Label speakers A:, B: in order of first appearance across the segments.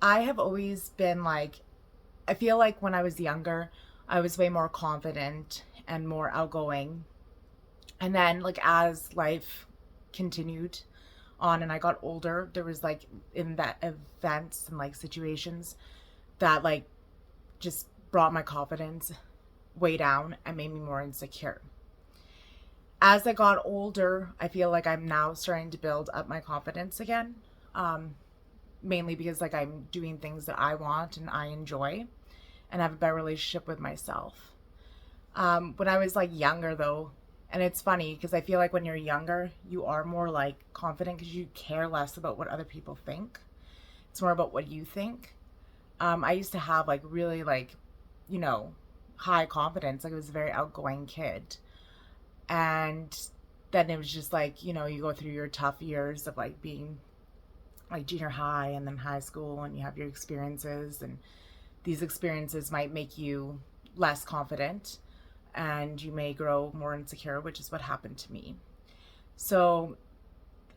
A: I have always been like, I feel like when I was younger, I was way more confident and more outgoing. And then, like, as life continued on and I got older, there was like in that events and like situations that like just brought my confidence way down and made me more insecure. As I got older, I feel like I'm now starting to build up my confidence again. Um, Mainly because like I'm doing things that I want and I enjoy and have a better relationship with myself. When I was like younger though, and it's funny because I feel like when you're younger, you are more like confident because you care less about what other people think. It's more about what you think. I used to have like really like, you know, high confidence. Like I was a very outgoing kid. And then it was just like, you go through your tough years of like being like junior high and then high school and you have your experiences and these experiences might make you less confident and you may grow more insecure, which is what happened to me. So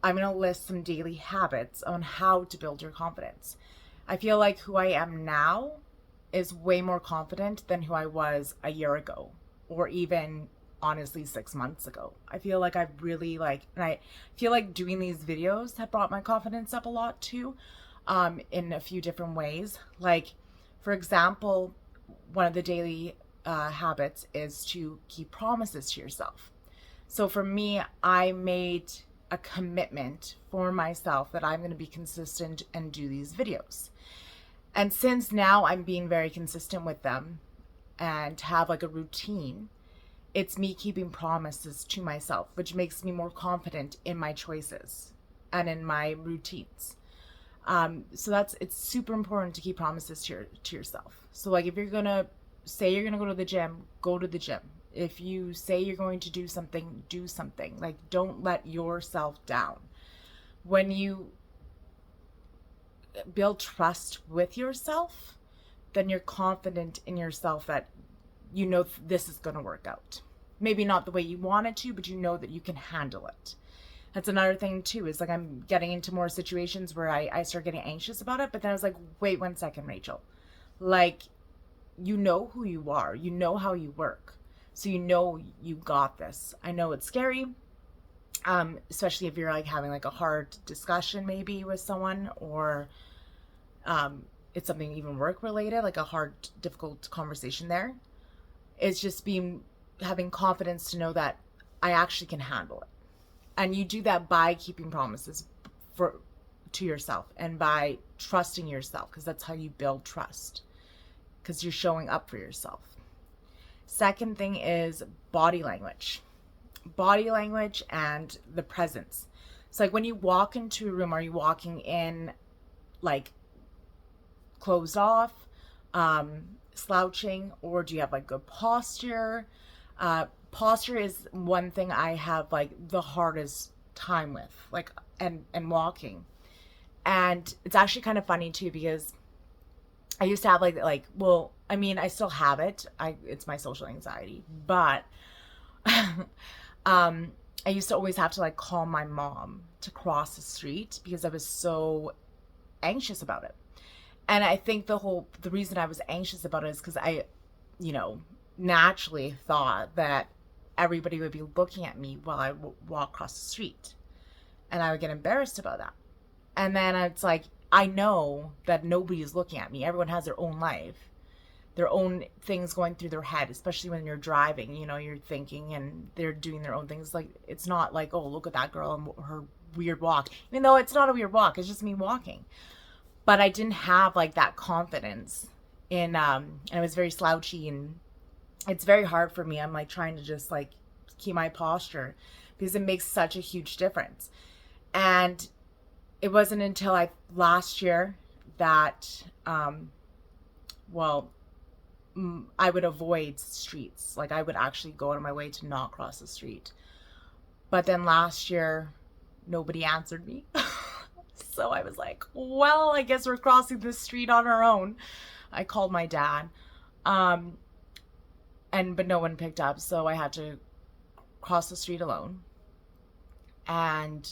A: I'm going to list some daily habits on how to build your confidence. I feel like who I am now is way more confident than who I was a year ago or even honestly 6 months ago. I feel like I've really like, and I feel like doing these videos have brought my confidence up a lot too, in a few different ways. Like, for example, one of the daily habits is to keep promises to yourself. So for me, I made a commitment for myself that I'm going to be consistent and do these videos. And since now I'm being very consistent with them and have like a routine, it's me keeping promises to myself, which makes me more confident in my choices and in my routines. So it's super important to keep promises to yourself. So like if you're gonna say you're gonna go to the gym, go to the gym. If you say you're going to do something, do something. Like don't let yourself down. When you build trust with yourself, then you're confident in yourself that you know this is going to work out. Maybe not the way you want it to, but you know that you can handle it. That's another thing too, is like I'm getting into more situations where I start getting anxious about it, but then I was like, wait 1 second, Rachel. Like, you know who you are, you know how you work. So you know you got this. I know it's scary, especially if you're like having like a hard discussion maybe with someone or it's something even work related, like a hard, difficult conversation there. It's just being having confidence to know that I actually can handle it. And you do that by keeping promises for to yourself and by trusting yourself because that's how you build trust because you're showing up for yourself. Second thing is body language. Body language and the presence. It's like when you walk into a room, are you walking in like closed off, slouching, or do you have like good posture? Posture is one thing I have like the hardest time with, like and walking. And it's actually kind of funny too because I used to have like well, I mean, I still have it. I It's my social anxiety, but um I used to always have to like call my mom to cross the street because I was so anxious about it. And I think the reason I was anxious about it is because I, you know, naturally thought that everybody would be looking at me while I walk across the street, and I would get embarrassed about that. And then it's like I know that nobody is looking at me. Everyone has their own life, their own things going through their head, especially when you're driving. You know, you're thinking and they're doing their own things. Like it's not like, oh, look at that girl and her weird walk, even though it's not a weird walk. It's just me walking, but I didn't have like that confidence in and I was very slouchy and it's very hard for me. I'm like trying to just like keep my posture because it makes such a huge difference. And it wasn't until I last year that well I would avoid streets. Like I would actually go out of my way to not cross the street. But then last year nobody answered me. So I was like, well, I guess we're crossing the street on our own. I called my dad. Um, but no one picked up, so I had to cross the street alone. And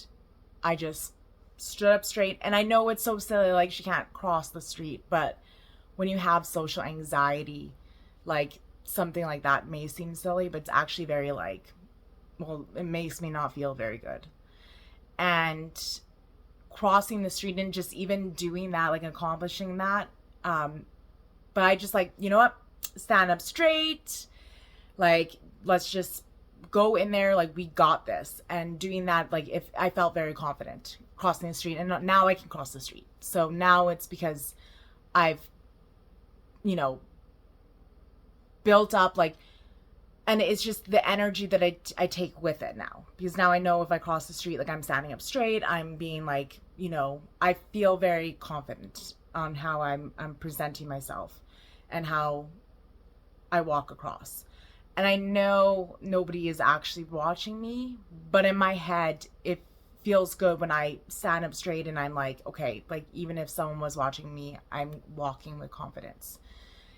A: I just stood up straight. And I know it's so silly, like she can't cross the street, but when you have social anxiety, like something like that may seem silly, but it's actually very like, well, it makes me not feel very good. And crossing the street and just even doing that, like accomplishing that. But I just like, you know what? Stand up straight. Like, let's just go in there. Like, we got this. And doing that, like, if I felt very confident crossing the street, and now I can cross the street. So now it's because I've, you know, built up like, and it's just the energy that I take with it now, because now I know if I cross the street, like I'm standing up straight, I'm being like, you know, I feel very confident on how I'm presenting myself and how I walk across. And I know nobody is actually watching me, but in my head, it feels good when I stand up straight and I'm like, okay, like even if someone was watching me, I'm walking with confidence.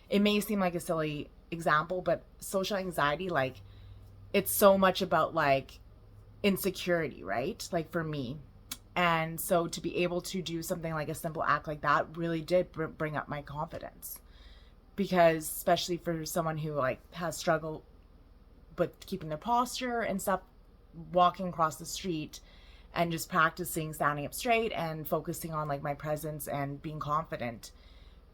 A: It may seem like a silly example, but social anxiety, like it's so much about like insecurity, right? Like for me. And so to be able to do something like a simple act like that really did bring up my confidence, because especially for someone who like has struggled with keeping their posture and stuff, walking across the street and just practicing standing up straight and focusing on like my presence and being confident,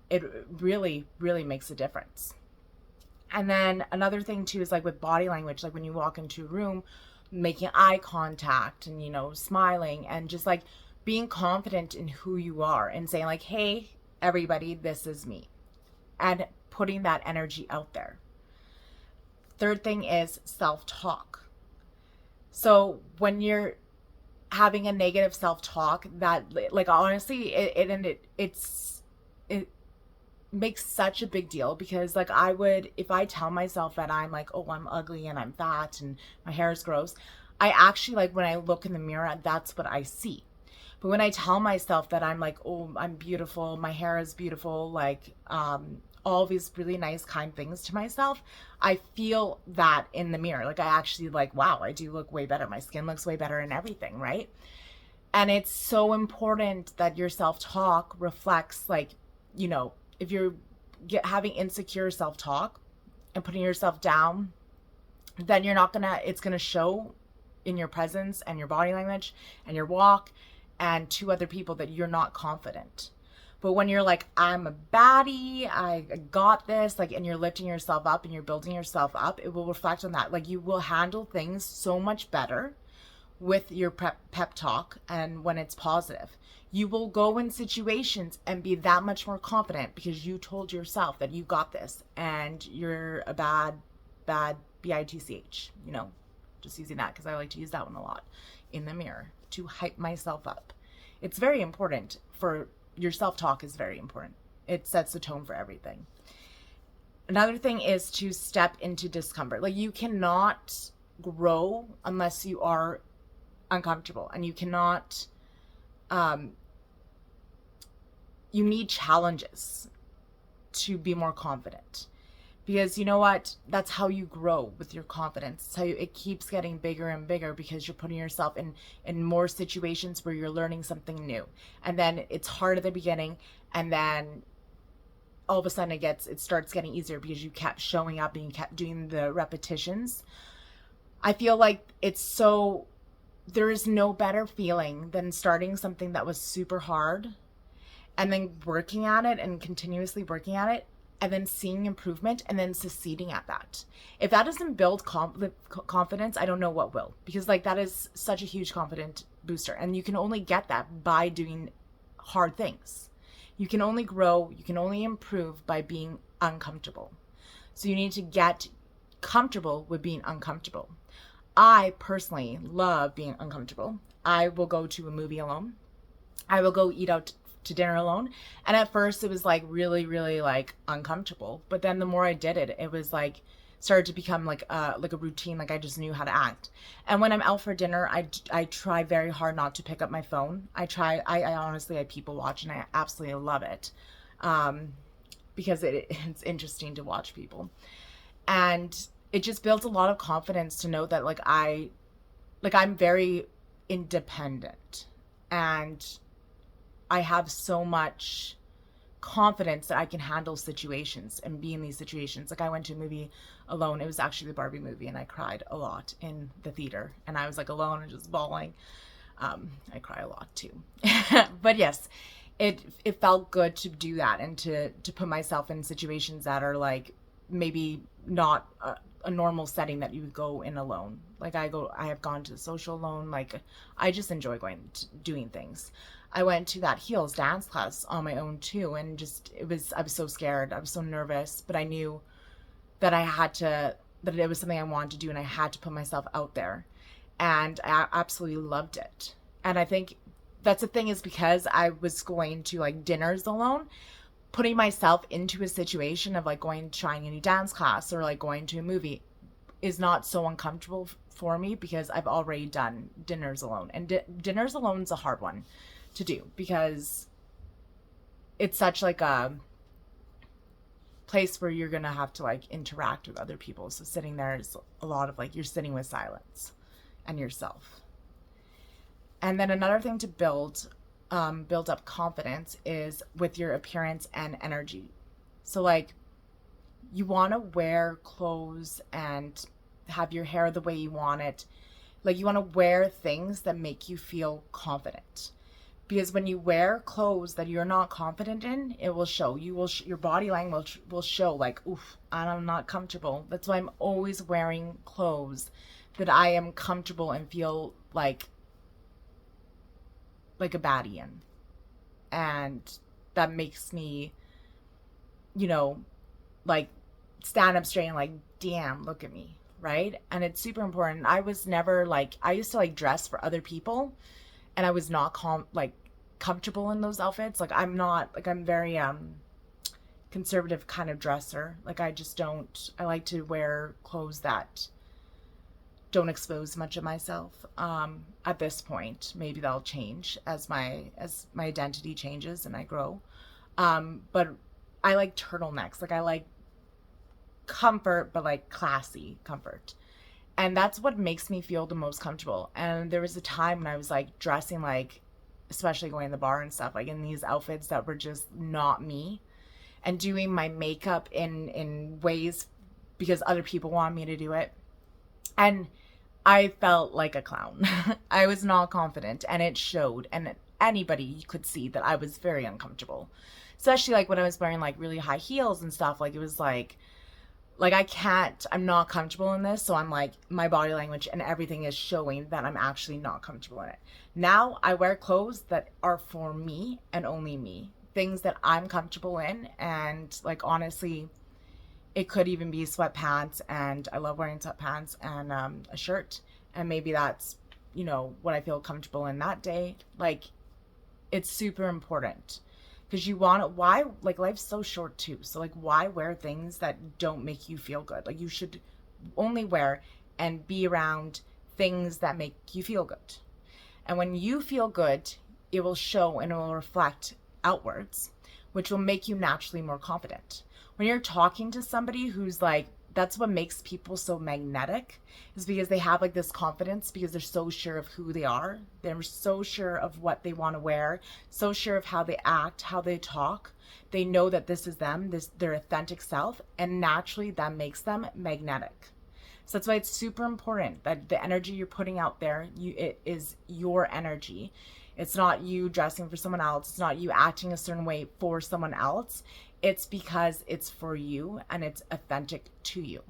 A: it really, really makes a difference. And then another thing too is like with body language, like when you walk into a room, making eye contact and, you know, smiling and just like being confident in who you are and saying like, hey, everybody, this is me. And putting that energy out there. Third thing is self-talk. So when you're having a negative self-talk, that like honestly, it makes such a big deal, because like I would, if I tell myself that I'm like, oh, I'm ugly and I'm fat and my hair is gross, I actually like when I look in the mirror, that's what I see. But when I tell myself that I'm like, oh, I'm beautiful, my hair is beautiful, like all these really nice kind things to myself, I feel that in the mirror. Like I actually like, wow, I do look way better, my skin looks way better and everything, right? And it's so important that your self-talk reflects like, you know, if you're having insecure self-talk and putting yourself down, then you're not gonna, it's gonna show in your presence and your body language and your walk and to other people that you're not confident. But when you're like, I'm a baddie, I got this, like, and you're lifting yourself up and you're building yourself up, it will reflect on that. Like you will handle things so much better with your pep talk, and when it's positive. You will go in situations and be that much more confident because you told yourself that you got this and you're a bad bitch, you know, just using that because I like to use that one a lot in the mirror to hype myself up. It's very important. For your self-talk is very important. It sets the tone for everything. Another thing is to step into discomfort. Like you cannot grow unless you are uncomfortable, and you cannot you need challenges to be more confident, because you know what, that's how you grow with your confidence. It's how it keeps getting bigger and bigger, because you're putting yourself in more situations where you're learning something new, and then it's hard at the beginning, and then all of a sudden it starts getting easier because you kept showing up and you kept doing the repetitions. I feel like there is no better feeling than starting something that was super hard and then working at it and continuously working at it and then seeing improvement and then succeeding at that. If that doesn't build confidence, I don't know what will, because like that is such a huge confidence booster, and you can only get that by doing hard things. You can only grow, you can only improve by being uncomfortable. So you need to get comfortable with being uncomfortable. I personally love being uncomfortable. I will go to a movie alone. I will go eat out to dinner alone. And at first it was like really, really like uncomfortable. But then the more I did it, it was like started to become like a routine. Like I just knew how to act. And when I'm out for dinner, I try very hard not to pick up my phone. I honestly, I people watch and I absolutely love it. Because it's interesting to watch people. And it just built a lot of confidence to know that I'm very independent. and I have so much confidence that I can handle situations and be in these situations. Like I went to a movie alone. It was actually the Barbie movie, and I cried a lot in the theater. And I was like alone and just bawling. I cry a lot too. But yes, it felt good to do that and to put myself in situations that are like maybe not a normal setting that you would go in alone. Like I have gone to social alone. Like I just enjoy going to doing things. I went to that heels dance class on my own too, and just I was so scared. I was so nervous, but I knew that that it was something I wanted to do, and I had to put myself out there. And I absolutely loved it. And I think that's the thing, is because I was going to like dinners alone, putting myself into a situation of like going trying a new dance class or like going to a movie is not so uncomfortable for me, because I've already done dinners alone. And dinners alone is a hard one to do, because it's such like a place where you're gonna have to like interact with other people. So sitting there is a lot of like, you're sitting with silence and yourself. And then another thing to build up confidence is with your appearance and energy. So like you want to wear clothes and have your hair the way you want it. Like you want to wear things that make you feel confident. Because when you wear clothes that you're not confident in, it will show. Your body language will show like, oof, I'm not comfortable. That's why I'm always wearing clothes that I am comfortable and feel like a baddie in. And that makes me, you know, like stand up straight and like, damn, look at me, right? And it's super important. I was never like, I used to like dress for other people, and I was not comfortable in those outfits. Like I'm not, like I'm very conservative kind of dresser. Like I just don't, I like to wear clothes that don't expose much of myself. At this point, maybe that'll change as my identity changes and I grow. But I like turtlenecks. Like I like comfort, but like classy comfort. And that's what makes me feel the most comfortable. And there was a time when I was like dressing like, especially going to the bar and stuff, like in these outfits that were just not me, and doing my makeup in ways because other people wanted me to do it. And I felt like a clown. I was not confident, and it showed. And anybody could see that I was very uncomfortable, especially like when I was wearing like really high heels and stuff. Like it was like I'm not comfortable in this. So I'm like, my body language and everything is showing that I'm actually not comfortable in it. Now I wear clothes that are for me and only me, things that I'm comfortable in. And like, honestly, it could even be sweatpants, and I love wearing sweatpants and a shirt. And maybe that's, what I feel comfortable in that day. Like, it's super important. Because why, like, life's so short too. So, like, why wear things that don't make you feel good? Like, you should only wear and be around things that make you feel good. And when you feel good, it will show and it will reflect outwards, which will make you naturally more confident. When you're talking to somebody who's like, that's what makes people so magnetic, is because they have like this confidence, because they're so sure of who they are. They're so sure of what they want to wear, so sure of how they act, how they talk. They know that this is them, their authentic self, and naturally that makes them magnetic. So that's why it's super important that the energy you're putting out there, it is your energy. It's not you dressing for someone else. It's not you acting a certain way for someone else. It's because it's for you and it's authentic to you.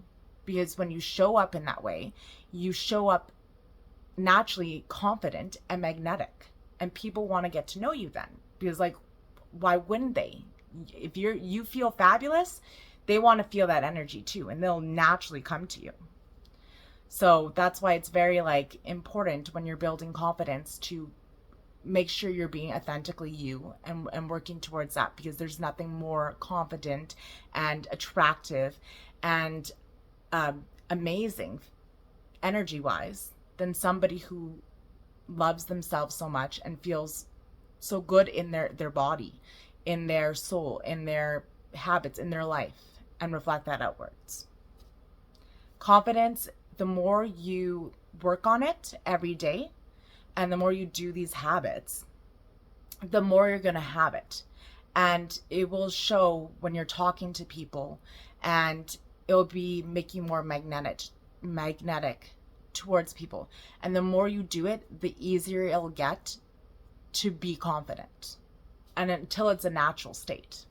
A: Because when you show up in that way, you show up naturally confident and magnetic. And people want to get to know you then. Because like, why wouldn't they? If you feel fabulous, they want to feel that energy too, and they'll naturally come to you. So that's why it's very like important when you're building confidence to make sure you're being authentically you, and working towards that, because there's nothing more confident and attractive and amazing energy wise than somebody who loves themselves so much and feels so good in their body, in their soul, in their habits, in their life, and reflect that outwards. Confidence, the more you work on it every day, and the more you do these habits, the more you're going to have it. And it will show when you're talking to people, and it'll be make you more magnetic towards people. And the more you do it, the easier it'll get to be confident. And until it's a natural state.